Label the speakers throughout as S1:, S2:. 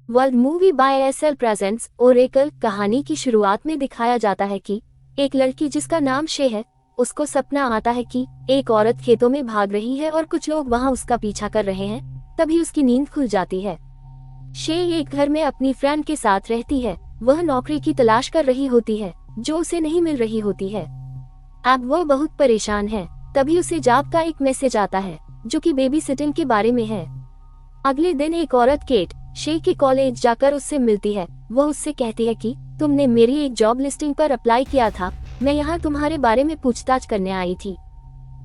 S1: World movie by SL presents Oracle. कहानी की शुरुआत में दिखाया जाता है कि एक लड़की जिसका नाम शे है, उसको सपना आता है कि एक औरत खेतों में भाग रही है और कुछ लोग वहां उसका पीछा कर रहे हैं। तभी उसकी नींद खुल जाती है। शे एक घर में अपनी फ्रेंड के साथ रहती है। वह नौकरी की तलाश कर रही होती है जो उसे नहीं मिल रही होती है। अब वह बहुत परेशान है। तभी उसे जॉब का एक मैसेज आता है जो कि बेबी सिटिंग के बारे में है। अगले दिन एक औरत केट शे के कॉलेज जाकर उससे मिलती है। वह उससे कहती है कि तुमने मेरी एक जॉब लिस्टिंग पर अप्लाई किया था, मैं यहाँ तुम्हारे बारे में पूछताछ करने आई थी।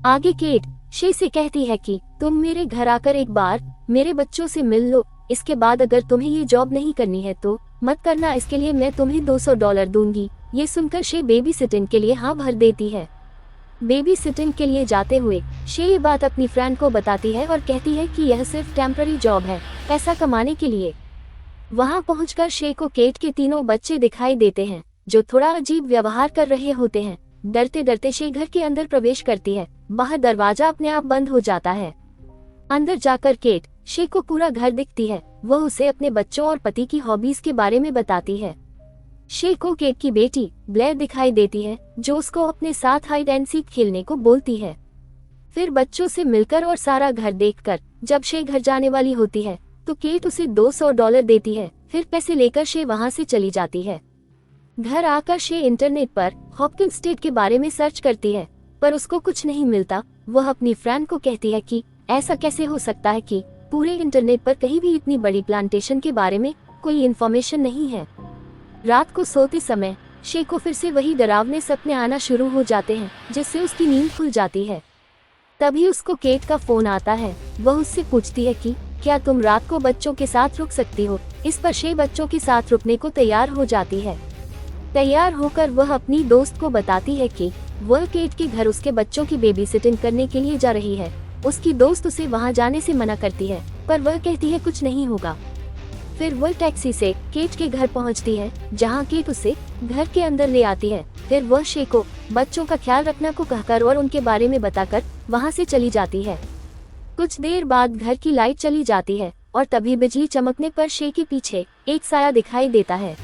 S1: आगे केट शे से कहती है कि तुम मेरे घर आकर एक बार मेरे बच्चों से मिल लो, इसके बाद अगर तुम्हें ये जॉब नहीं करनी है तो मत करना, इसके लिए मैं तुम्हें $200 दूंगी। ये सुनकर शे बेबी सिटिंग के लिए हाँ भर देती है। बेबी सिटिंग के लिए जाते हुए शे ये बात अपनी फ्रेंड को बताती है और कहती है कि यह सिर्फ टेम्पररी जॉब है, पैसा कमाने के लिए। वहां पहुंचकर शे को केट के तीनों बच्चे दिखाई देते हैं जो थोड़ा अजीब व्यवहार कर रहे होते हैं। डरते डरते शे घर के अंदर प्रवेश करती है। बाहर दरवाजा अपने आप बंद हो जाता है। अंदर जाकर केट शे को पूरा घर दिखती है। वह उसे अपने बच्चों और पति की हॉबीज के बारे में बताती है। शे को केट की बेटी ब्लेयर दिखाई देती है जो उसको अपने साथ हाइड एंड सीक खेलने को बोलती है। फिर बच्चों से मिलकर और सारा घर देखकर जब शे घर जाने वाली होती है तो केट उसे $200 देती है। फिर पैसे लेकर शे वहां से चली जाती है। घर आकर शे इंटरनेट पर हॉपकिंस स्टेट के बारे में सर्च करती है पर उसको कुछ नहीं मिलता। वह अपनी फ्रेंड को कहती है कि ऐसा कैसे हो सकता है कि पूरे इंटरनेट पर कहीं भी इतनी बड़ी प्लांटेशन के बारे में कोई इन्फॉर्मेशन नहीं है। रात को सोते समय शे को फिर से वही डरावने सपने आना शुरू हो जाते हैं जिससे उसकी नींद खुल जाती है। तभी उसको केट का फोन आता है। वह उससे पूछती है कि क्या तुम रात को बच्चों के साथ रुक सकती हो। इस पर शे बच्चों के साथ रुकने को तैयार हो जाती है। तैयार होकर वह अपनी दोस्त को बताती है कि वह केट के घर उसके बच्चों की बेबी सिटिंग करने के लिए जा रही है। उसकी दोस्त उसे वहां जाने से मना करती है पर वह कहती है कुछ नहीं होगा। फिर वह टैक्सी से केट के घर पहुंचती है जहां केट उसे घर के अंदर ले आती है। फिर वह शे को बच्चों का ख्याल रखना को कहकर और उनके बारे में बताकर वहां से चली जाती है। कुछ देर बाद घर की लाइट चली जाती है और तभी बिजली चमकने पर शे के पीछे एक साया दिखाई देता है।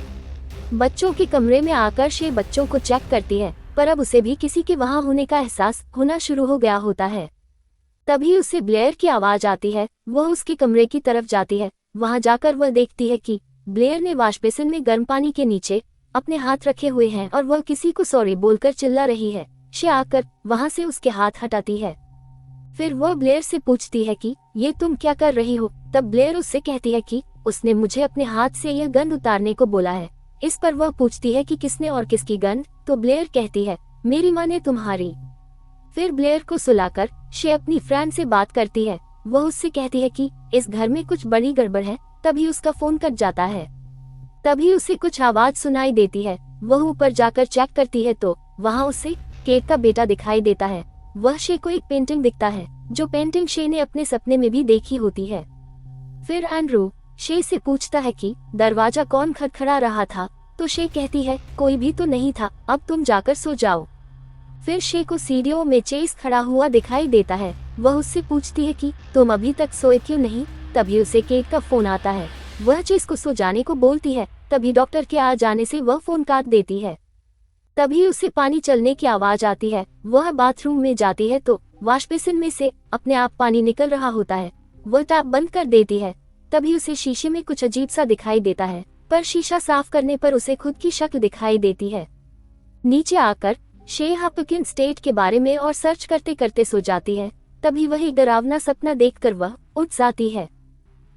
S1: बच्चों के कमरे में आकर शे बच्चों को चेक करती है पर अब उसे भी किसी के वहां होने का एहसास होना शुरू हो गया होता है। तभी उसे ब्लेयर की आवाज आती है। वह उसके कमरे की तरफ जाती है। वहां जाकर वह देखती है कि ब्लेयर ने वॉश बेसिन में गर्म पानी के नीचे अपने हाथ रखे हुए हैं और वह किसी को सॉरी बोलकर चिल्ला रही है। शे आकर वहां से उसके हाथ हटाती है। फिर वह ब्लेयर से पूछती है कि ये तुम क्या कर रही हो। तब ब्लेयर उससे कहती है कि उसने मुझे अपने हाथ से यह गंध उतारने को बोला है। इस पर वह पूछती है कि किसने और किसकी गंध। तो ब्लेयर कहती है मेरी माँ ने तुम्हारी। फिर ब्लेयर को सुलाकर शे अपनी फ्रेंड से बात करती है। वह उससे कहती है कि इस घर में कुछ बड़ी गड़बड़ है। तभी उसका फोन कट जाता है। तभी उसे कुछ आवाज सुनाई देती है। वह ऊपर जाकर चेक करती है तो वहां उसे केट का बेटा दिखाई देता है। वह शे को एक पेंटिंग दिखता है जो पेंटिंग शे ने अपने सपने में भी देखी होती है। फिर एंड्रू शे से पूछता है कि दरवाजा कौन खटखड़ा रहा था। तो शे कहती है कोई भी तो नहीं था, अब तुम जाकर सो जाओ। फिर शे को सीढ़ियों में चेस खड़ा हुआ दिखाई देता है। वह उससे पूछती है कि तुम अभी तक सोए क्यों नहीं। तभी उसे केट का फोन आता है। वह चेस को सो जाने को बोलती है। तभी डॉक्टर के आ जाने से वह फोन काट देती है। तभी उसे पानी चलने की आवाज आती है। वह बाथरूम में जाती है तो वॉश बेसिन में से अपने आप पानी निकल रहा होता है। वह टैप बंद कर देती है। तभी उसे शीशे में कुछ अजीब सा दिखाई देता है पर शीशा साफ करने पर उसे खुद की शक्ल दिखाई देती है। नीचे आकर शे हॉपकिंस स्टेट के बारे में और सर्च करते करते सो जाती है। तभी वही डरावना सपना देखकर वह उठ जाती है।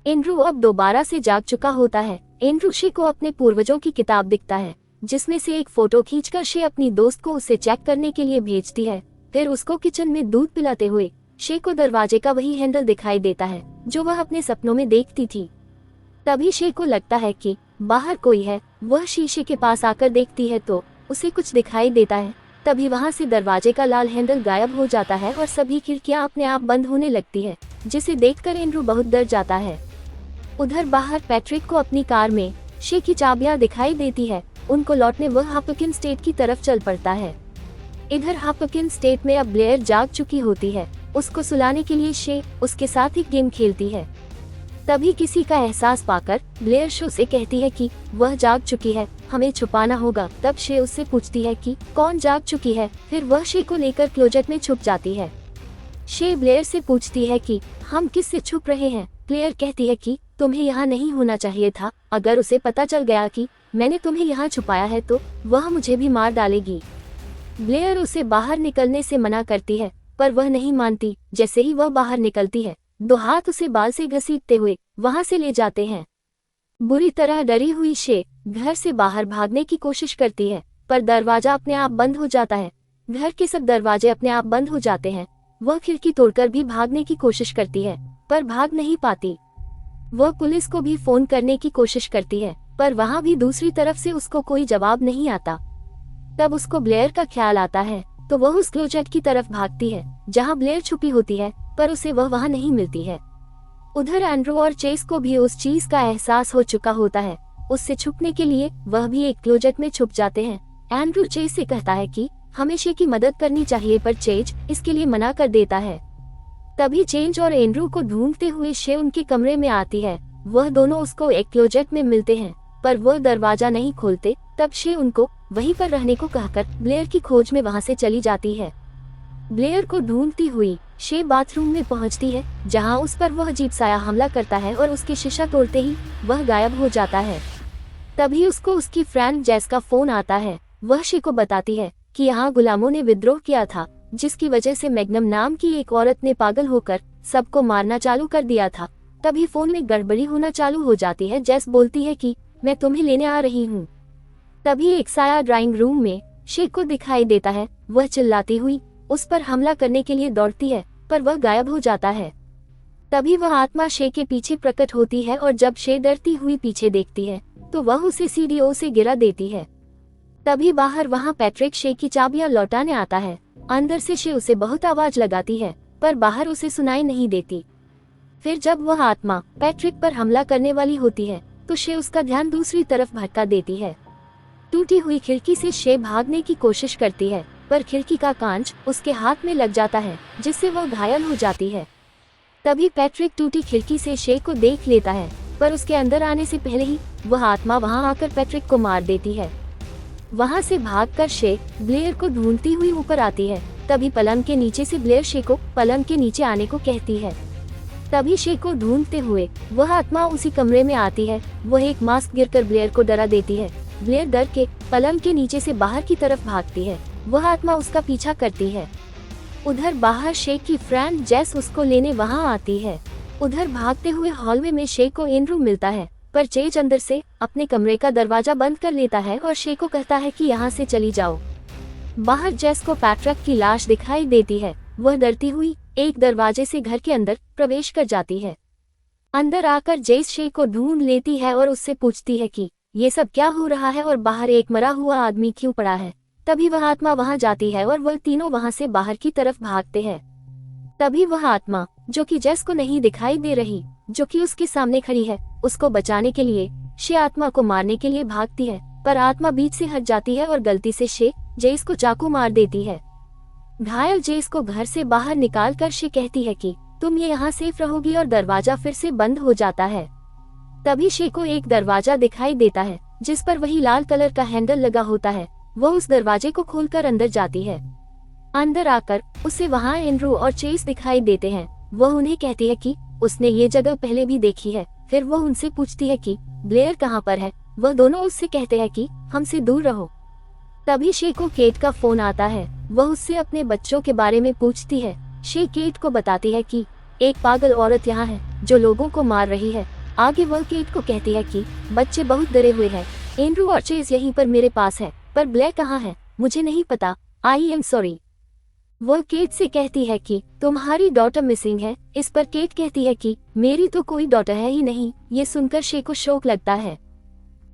S1: एंड्रू अब दोबारा से जाग चुका होता है। एंड्रू शे को अपने पूर्वजों की किताब दिखता है जिसमें से एक फोटो खींचकर शे अपनी दोस्त को उसे चेक करने के लिए भेजती है। फिर उसको किचन में दूध पिलाते हुए शे को दरवाजे का वही हैंडल दिखाई देता है जो वह अपने सपनों में देखती थी। तभी शे को लगता है कि बाहर कोई है। वह शीशे के पास आकर देखती है तो उसे कुछ दिखाई देता है। तभी वहां से दरवाजे का लाल हैंडल गायब हो जाता है और सभी खिड़कियां अपने आप बंद होने लगती है जिसे देखकर एंड्रू बहुत डर जाता है। उधर बाहर पैट्रिक को अपनी कार में शे की चाबियां दिखाई देती है। उनको लौटने वह हॉपकिंस स्टेट की तरफ चल पड़ता है। इधर हॉपकिंस स्टेट में अब ब्लेयर जाग चुकी होती है। उसको सुलाने के लिए शे उसके साथ एक गेम खेलती है। तभी किसी का एहसास पाकर ब्लेयर शे से कहती है कि वह जाग चुकी है, हमें छुपाना होगा। तब शे उससे पूछती है कि कौन जाग चुकी है। फिर वह शे को लेकर क्लोजेट में छुप जाती है। शे ब्लेयर से पूछती है कि हम किससे छुप रहे हैं। ब्लेयर कहती है कि तुम्हें यहाँ नहीं होना चाहिए था। अगर उसे पता चल गया कि मैंने तुम्हें यहाँ छुपाया है तो वह मुझे भी मार डालेगी। ब्लेयर उसे बाहर निकलने से मना करती है, पर वह नहीं मानती। जैसे ही वह बाहर निकलती है, दो हाथ उसे बाल से घसीटते हुए वहां से ले जाते हैं। बुरी तरह डरी हुई शे घर से बाहर भागने की कोशिश करती है, पर दरवाजा अपने आप बंद हो जाता है। घर के सब दरवाजे अपने आप बंद हो जाते हैं। वह खिड़की तोड़कर भी भागने की कोशिश करती है, पर भाग नहीं पाती। वह पुलिस को भी फोन करने की कोशिश करती है, पर वहां भी दूसरी तरफ से उसको कोई जवाब नहीं आता। तब उसको ब्लेयर का ख्याल आता है, तो वह उस क्लोजेट की तरफ भागती है जहां ब्लेयर छुपी होती है, पर उसे वह वहां नहीं मिलती है। उधर एंड्रू और चेस को भी उस चीज का एहसास हो चुका होता है। उससे छुपने के लिए वह भी एक क्लोजेट में छुप जाते हैं। एंड्रू चेस से कहता है कि हमें शे की मदद करनी चाहिए, पर चेज इसके लिए मना कर देता है। तभी चेंज और एंड्रू को ढूंढते हुए शे उनके कमरे में आती है। वह दोनों उसको एक क्लोजेट में मिलते हैं, पर वह दरवाजा नहीं खोलते। तब शे उनको वहीं पर रहने को कहकर ब्लेयर की खोज में वहां से चली जाती है। ब्लेयर को ढूंढती हुई शे बाथरूम में पहुंचती है, जहां उस पर वह अजीब सा हमला करता है और उसके शीशा तोड़ते ही वह गायब हो जाता है। तभी उसको उसकी फ्रेंड जेस का फोन आता है। वह शे को बताती है कि यहाँ गुलामों ने विद्रोह किया था, जिसकी वजह से मैग्नम नाम की एक औरत ने पागल होकर सबको मारना चालू कर दिया था। तभी फोन में गड़बड़ी होना चालू हो जाती है। जेस बोलती है कि मैं तुम्हें लेने आ रही हूँ। तभी एक साया ड्राइंग रूम में शे को दिखाई देता है। वह चिल्लाती हुई उस पर हमला करने के लिए दौड़ती है, पर वह गायब हो जाता है। तभी वह आत्मा शे के पीछे प्रकट होती है और जब शे डरती हुई पीछे देखती है तो वह उसे सीढ़ियों से गिरा देती है। तभी बाहर वहां पैट्रिक शे की चाबियां लौटाने आता है। अंदर से शे उसे बहुत आवाज लगाती है, पर बाहर उसे सुनाई नहीं देती। फिर जब वह आत्मा पैट्रिक पर हमला करने वाली होती है तो शे उसका ध्यान दूसरी तरफ भटका देती है। टूटी हुई खिड़की से शे भागने की कोशिश करती है, पर खिड़की का कांच उसके हाथ में लग जाता है, जिससे वह घायल हो जाती है। तभी पैट्रिक टूटी खिड़की से शे को देख लेता है, पर उसके अंदर आने से पहले ही वह आत्मा वहां आकर पैट्रिक को मार देती है। वहां से भागकर शे ब्लेयर को ढूंढती हुई ऊपर आती है। तभी पलंग के नीचे से ब्लेयर शे को पलंग के नीचे आने को कहती है। तभी शे को ढूंढते हुए वह आत्मा उसी कमरे में आती है। वह एक मास्क गिरकर ब्लेयर को डरा देती है। ब्लेयर डर के पलंग के नीचे से बाहर की तरफ भागती है। वह आत्मा उसका पीछा करती है। उधर बाहर शे की फ्रेंड जेस उसको लेने वहां आती है। उधर भागते हुए हॉलवे में शे को एंड्रू मिलता है, पर चेज अंदर से अपने कमरे का दरवाजा बंद कर लेता है और शे को कहता है कि यहाँ से चली जाओ। बाहर जेस को पैट्रिक की लाश दिखाई देती है। वह डरती हुई एक दरवाजे से घर के अंदर प्रवेश कर जाती है। अंदर आकर जेस शे को ढूंढ लेती है और उससे पूछती है कि ये सब क्या हो रहा है और बाहर एक मरा हुआ आदमी क्यों पड़ा है। तभी वह आत्मा वहां जाती है और वह तीनों वहां से बाहर की तरफ भागते हैं। तभी वह आत्मा, जो कि जेस को नहीं दिखाई दे रही, जो कि उसके सामने खड़ी है, उसको बचाने के लिए शे आत्मा को मारने के लिए भागती है, पर आत्मा बीच से हट जाती है और गलती से शे जेस को चाकू मार देती है। घायल जेस को घर से बाहर निकाल कर शे कहती है कि तुम ये यहाँ सेफ रहोगी और दरवाजा फिर से बंद हो जाता है। तभी शे को एक दरवाजा दिखाई देता है, जिस पर वही लाल कलर का हैंडल लगा होता है। वह उस दरवाजे को खोलकर अंदर जाती है। अंदर आकर उसे वहां एंड्रू और चेस दिखाई देते हैं। वह उन्हें कहती है कि उसने ये जगह पहले भी देखी है। फिर वह उनसे पूछती है कि ब्लेयर कहाँ पर है। वह दोनों उससे कहते हैं कि हमसे दूर रहो। तभी शे को केट का फोन आता है। वह उससे अपने बच्चों के बारे में पूछती है। शे केट को बताती है कि एक पागल औरत यहाँ है जो लोगों को मार रही है। आगे वह केट को कहती है कि बच्चे बहुत डरे हुए हैं। एंड्रू और चेस यहीं पर मेरे पास है, पर ब्लेयर कहाँ है मुझे नहीं पता। I am sorry. वह केट से कहती है कि तुम्हारी डॉटर मिसिंग है। इस पर केट कहती है कि मेरी तो कोई डॉटर है ही नहीं। ये सुनकर शे को शौक लगता है।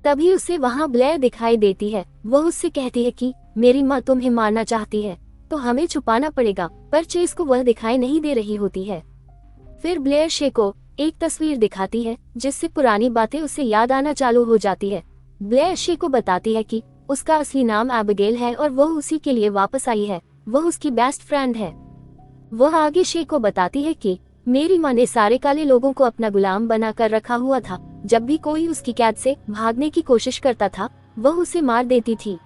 S1: तभी उसे वहां ब्लेयर दिखाई देती है। वह उससे कहती है कि मेरी माँ तुम्हें मारना चाहती है तो हमें छुपाना पड़ेगा, पर चेस को वह दिखाई नहीं दे रही होती है। फिर ब्लेयर शे को एक तस्वीर दिखाती है, जिससे पुरानी बातें उसे याद आना चालू हो जाती है। ब्लेयर शे को बताती है कि उसका असली नाम एबिगेल है और वह उसी के लिए वापस आई है। वह उसकी बेस्ट फ्रेंड है। वह आगे शे को बताती है कि मेरी माँ ने सारे काले लोगों को अपना गुलाम बना कर रखा हुआ था। जब भी कोई उसकी कैद से भागने की कोशिश करता था वह उसे मार देती थी।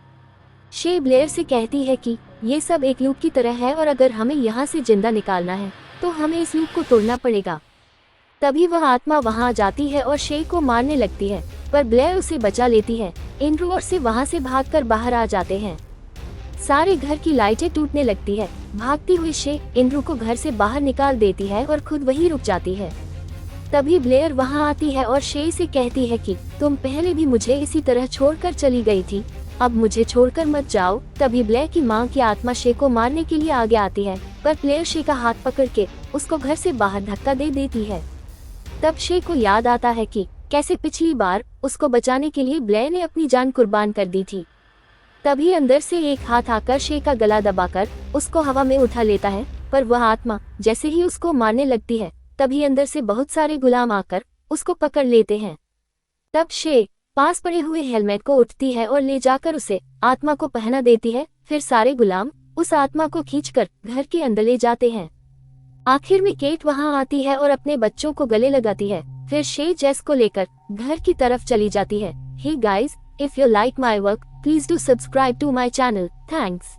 S1: शे ब्लेयर से कहती है कि ये सब एक लूप की तरह है और अगर हमें यहाँ से जिंदा निकालना है तो हमें इस लूप को तोड़ना पड़ेगा। तभी वह आत्मा वहाँ आ जाती है और शे को मारने लगती है, पर ब्लेयर उसे बचा लेती है। एंड्रू और से वहाँ से भागकर बाहर आ जाते हैं। सारे घर की लाइटें टूटने लगती है। भागती हुई शे एंड्रू को घर से बाहर निकाल देती है और खुद वहीं रुक जाती है। तभी ब्लेयर वहाँ आती है और शे से कहती है कि तुम पहले भी मुझे इसी तरह छोड़कर चली गई थी, अब मुझे छोड़कर मत जाओ। तभी ब्लेयर की माँ की आत्मा शे को मारने के लिए आगे आती है, पर ब्लेयर शे का हाथ पकड़ के उसको घर से बाहर धक्का दे देती है। तब शे को याद आता है कि कैसे पिछली बार उसको बचाने के लिए ब्लेयर ने अपनी जान कुर्बान कर दी थी। तभी अंदर से एक हाथ आकर शे का गला दबाकर उसको हवा में उठा लेता है, पर वह आत्मा जैसे ही उसको मारने लगती है तभी अंदर से बहुत सारे गुलाम आकर उसको पकड़ लेते हैं। तब शे पास पड़े हुए हेलमेट को उठती है और ले जाकर उसे आत्मा को पहना देती है। फिर सारे गुलाम उस आत्मा को खींचकर घर के अंदर ले जाते हैं। आखिर में केट वहां आती है और अपने बच्चों को गले लगाती है। फिर शे जेस को लेकर घर की तरफ चली जाती है। Hey guys, if you like my work, please do subscribe to my channel. Thanks.